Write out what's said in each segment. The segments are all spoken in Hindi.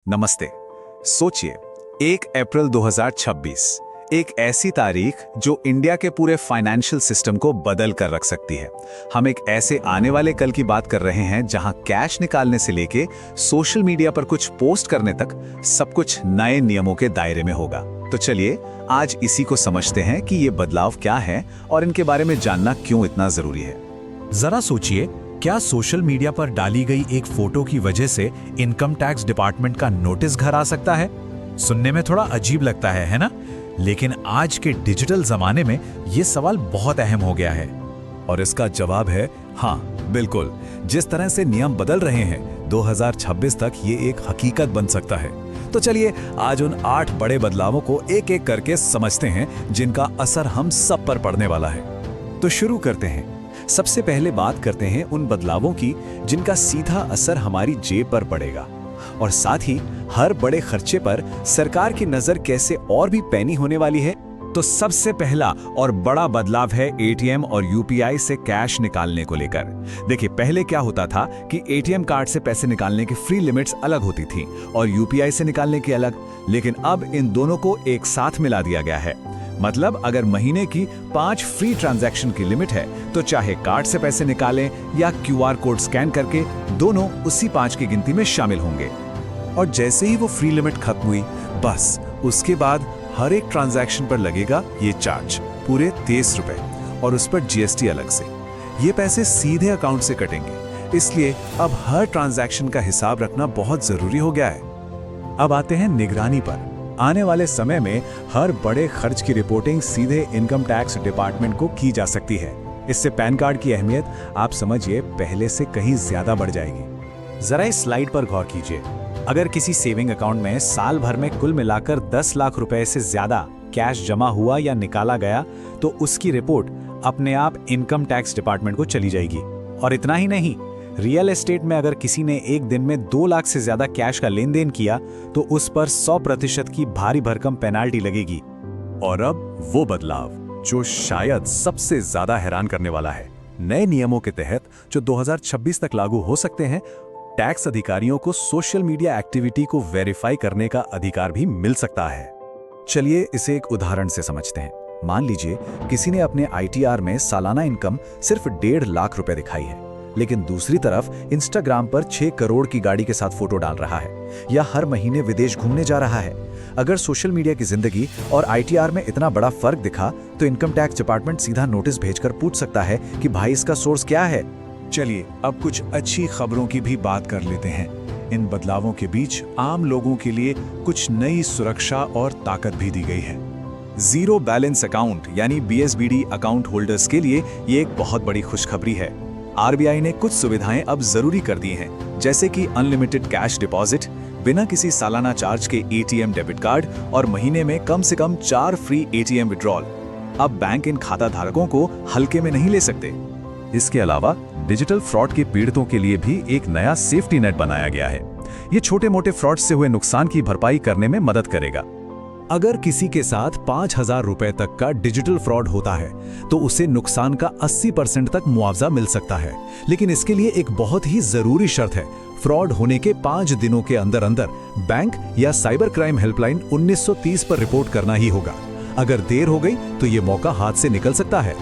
नमस्ते। सोचिए, 1 अप्रैल 2026, एक ऐसी तारीख जो इंडिया के पूरे फाइनेंशियल सिस्टम को बदल कर रख सकती है। हम एक ऐसे आने वाले कल की बात कर रहे हैं जहां कैश निकालने से लेके सोशल मीडिया पर कुछ पोस्ट करने तक सब कुछ नए नियमों के दायरे में होगा। तो चलिए आज इसी को समझते हैं कि ये बदलाव क्या है और इनके बारे में जानना क्यों इतना जरूरी है। जरा सोचिए, क्या सोशल मीडिया पर डाली गई एक फोटो की वजह से इनकम टैक्स डिपार्टमेंट का नोटिस घर आ सकता है? सुनने में थोड़ा अजीब लगता है ना? लेकिन आज के डिजिटल जमाने में ये सवाल बहुत अहम हो गया है। और इसका जवाब है हाँ, बिल्कुल। जिस तरह से नियम बदल रहे हैं, 2026 तक ये एक हकीकत बन सकता है। तो चलिए आज उन 8 बड़े बदलावों को एक एक करके समझते हैं जिनका असर हम सब पर पड़ने वाला है। तो शुरू करते हैं। सबसे पहले बात करते हैं उन बदलावों की जिनका सीधा असर हमारी जेब पर पड़ेगा और साथ ही हर बड़े खर्चे पर सरकार की नजर कैसे और भी पैनी होने वाली है। तो सबसे पहला और बड़ा बदलाव है एटीएम और यूपीआई से कैश निकालने को लेकर। देखिए, पहले क्या होता था कि एटीएम कार्ड से पैसे निकालने की फ्री लिमिट्स अलग होती थी और यूपीआई से निकालने की अलग, लेकिन अब इन दोनों को एक साथ मिला दिया गया है। मतलब अगर महीने की 5 फ्री ट्रांजैक्शन की लिमिट है तो चाहे कार्ड से पैसे निकालें या क्यूआर कोड स्कैन करके, दोनों उसी 5 की गिनती में शामिल होंगे। और जैसे ही वो फ्री लिमिट खत्म हुई, बस उसके बाद हर एक ट्रांजैक्शन पर लगेगा ये चार्ज, पूरे 23 रुपए, और उस पर जीएसटी अलग से। ये पैसे सीधे अकाउंट से कटेंगे, इसलिए अब हर ट्रांजैक्शन का हिसाब रखना बहुत जरूरी हो गया है। अब आते हैं निगरानी पर। आने वाले समय में हर बड़े खर्च की रिपोर्टिंग सीधे इनकम टैक्स डिपार्टमेंट को की जा सकती है। इससे पैन कार्ड की अहमियत आप समझिए पहले से कहीं ज्यादा बढ़ जाएगी। जरा इस स्लाइड पर गौर कीजिए। अगर किसी सेविंग अकाउंट में साल भर में कुल मिलाकर 10 लाख रुपए से ज्यादा कैश जमा हुआ या निकाला गया तो उसकी रिपोर्ट अपने आप इनकम टैक्स डिपार्टमेंट को चली जाएगी। और इतना ही नहीं, रियल एस्टेट में अगर किसी ने एक दिन में 2 लाख से ज्यादा कैश का लेन देन किया तो उस पर 100% की भारी भरकम पेनाल्टी लगेगी। और अब वो बदलाव जो शायद सबसे ज्यादा हैरान करने वाला है। नए नियमों के तहत जो 2026 तक लागू हो सकते हैं, टैक्स अधिकारियों को सोशल मीडिया एक्टिविटी को वेरीफाई करने का अधिकार भी मिल सकता है। चलिए इसे एक उदाहरण से समझते हैं। मान लीजिए किसी ने अपने आईटीआर में सालाना इनकम सिर्फ 1.5 लाख रुपए दिखाई है, लेकिन दूसरी तरफ इंस्टाग्राम पर 6 करोड़ की गाड़ी के साथ फोटो डाल रहा है या हर महीने विदेश घूमने जा रहा है। अगर सोशल मीडिया की जिंदगी और आईटीआर में इतना बड़ा फर्क दिखा तो इनकम टैक्स डिपार्टमेंट सीधा नोटिस भेजकर पूछ सकता है कि भाई इसका सोर्स क्या है। चलिए अब कुछ अच्छी खबरों की भी बात कर लेते हैं। इन बदलावों के बीच आम लोगों के लिए कुछ नई सुरक्षा और ताकत भी दी गई है। जीरो बैलेंस अकाउंट यानी बीएसबीडी अकाउंट होल्डर्स के लिए ये एक बहुत बड़ी खुशखबरी है। आरबीआई ने कुछ सुविधाएं अब जरूरी कर दी हैं, जैसे कि अनलिमिटेड कैश डिपॉजिट, बिना किसी सालाना चार्ज के एटीएम डेबिट कार्ड और महीने में कम से कम 4 फ्री एटीएम विड्रॉल। अब बैंक इन खाता धारकों को हल्के में नहीं ले सकते। इसके अलावा डिजिटल फ्रॉड के पीड़ितों के लिए भी एक नया सेफ्टी नेट बनाया गया है। ये छोटे मोटे फ्रॉड से हुए नुकसान की भरपाई करने में मदद करेगा। अगर किसी के साथ 5,000 रुपए तक का डिजिटल फ्रॉड होता है तो उसे नुकसान का 80% तक मुआवजा मिल सकता है, लेकिन इसके लिए एक बहुत ही जरूरी शर्त है। फ्रॉड होने के 5 दिनों के अंदर अंदर बैंक या साइबर क्राइम हेल्पलाइन 1930 पर रिपोर्ट करना ही होगा। अगर देर हो गई तो ये मौका हाथ से निकल सकता है।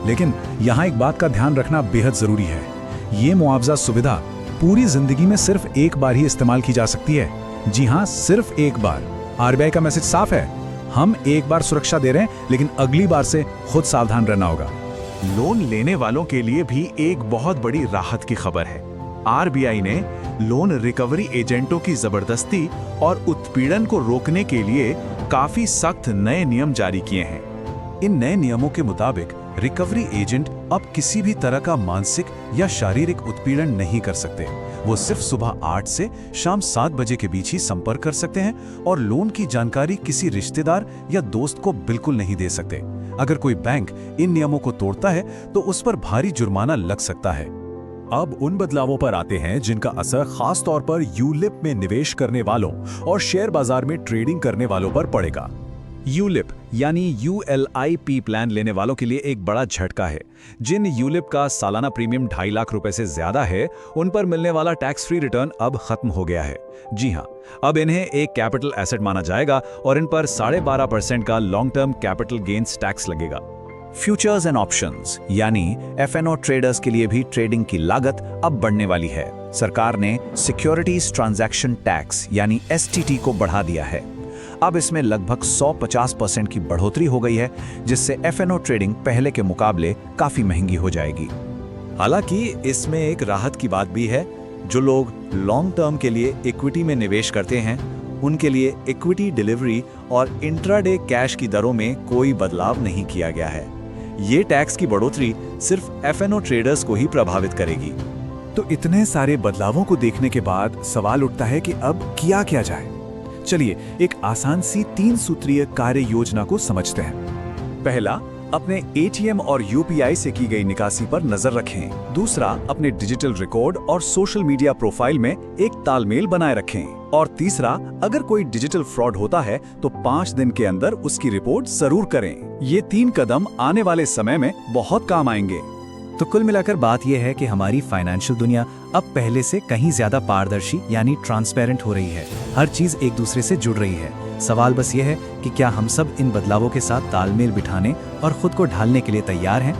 लेकिन यहाँ एक बात का ध्यान रखना बेहद जरूरी है। ये मुआवजा सुविधा पूरी जिंदगी में सिर्फ एक बार ही इस्तेमाल की जा सकती है। जी हाँ, सिर्फ एक बार। आरबीआई का मैसेज साफ है, हम एक बार सुरक्षा दे रहे हैं, लेकिन अगली बार से खुद सावधान रहना होगा। लोन लेने वालों के लिए भी एक बहुत बड़ी राहत की खबर है। आरबीआई ने लोन रिकवरी एजेंटों की जबरदस्ती और उत्पीड़न को रोकने के लिए काफी सख्त नए नियम जारी किए हैं। इन नए नियमों के मुताबिक रिकवरी एजेंट अब किसी भी तरह का मानसिक या शारीरिक उत्पीड़न नहीं कर सकते। वो सिर्फ सुबह 8 से शाम 7 बजे के बीच ही संपर्क कर सकते हैं और लोन की जानकारी किसी रिश्तेदार या दोस्त को बिल्कुल नहीं दे सकते। अगर कोई बैंक इन नियमों को तोड़ता है तो उस पर भारी जुर्माना लग सकता है। अब उन बदलावों पर आते हैं जिनका असर खास तौर पर यूलिप में निवेश करने वालों और शेयर बाजार में ट्रेडिंग करने वालों पर पड़ेगा। यूलिप यानी ULIP प्लान लेने वालों के लिए एक बड़ा झटका है। जिन यूलिप का सालाना प्रीमियम 2.5 लाख रुपए से ज्यादा है, उन पर मिलने वाला टैक्स फ्री रिटर्न अब खत्म हो गया है। जी हाँ, अब इन्हें एक कैपिटल एसेट माना जाएगा और इन पर 12.5% का long term capital gains tax लगेगा। फ्यूचर्स एंड ऑप्शंस यानी FNO ट्रेडर्स के लिए भी ट्रेडिंग की लागत अब बढ़ने वाली है। सरकार ने सिक्योरिटीज ट्रांजैक्शन टैक्स यानी STT को बढ़ा दिया है। अब इसमें लगभग 150% की बढ़ोतरी हो गई है, जिससे FNO ट्रेडिंग पहले के मुकाबले काफी महंगी हो जाएगी। हालांकि इसमें एक राहत की बात भी है। जो लोग लॉन्ग टर्म के लिए इक्विटी में निवेश करते हैं, उनके लिए इक्विटी डिलीवरी और इंट्राडे कैश की दरों में कोई बदलाव नहीं किया गया है। ये टैक्स की बढ़ोतरी सिर्फ FNO ट्रेडर्स को ही प्रभावित करेगी। तो इतने सारे बदलावों को देखने के बाद सवाल उठता है कि अब किया क्या जाए। चलिए एक आसान सी 3 सूत्रीय कार्य योजना को समझते हैं। पहला, अपने ATM और UPI से की गई निकासी पर नजर रखें। दूसरा, अपने डिजिटल रिकॉर्ड और सोशल मीडिया प्रोफाइल में एक तालमेल बनाए रखें। और तीसरा, अगर कोई डिजिटल फ्रॉड होता है तो 5 दिन के अंदर उसकी रिपोर्ट जरूर करें। ये 3 कदम आने वाले समय में बहुत काम आएंगे। तो कुल मिलाकर बात यह है कि हमारी फाइनेंशियल दुनिया अब पहले से कहीं ज्यादा पारदर्शी यानी ट्रांसपेरेंट हो रही है। हर चीज एक दूसरे से जुड़ रही है। सवाल बस यह है कि क्या हम सब इन बदलावों के साथ तालमेल बिठाने और खुद को ढालने के लिए तैयार हैं।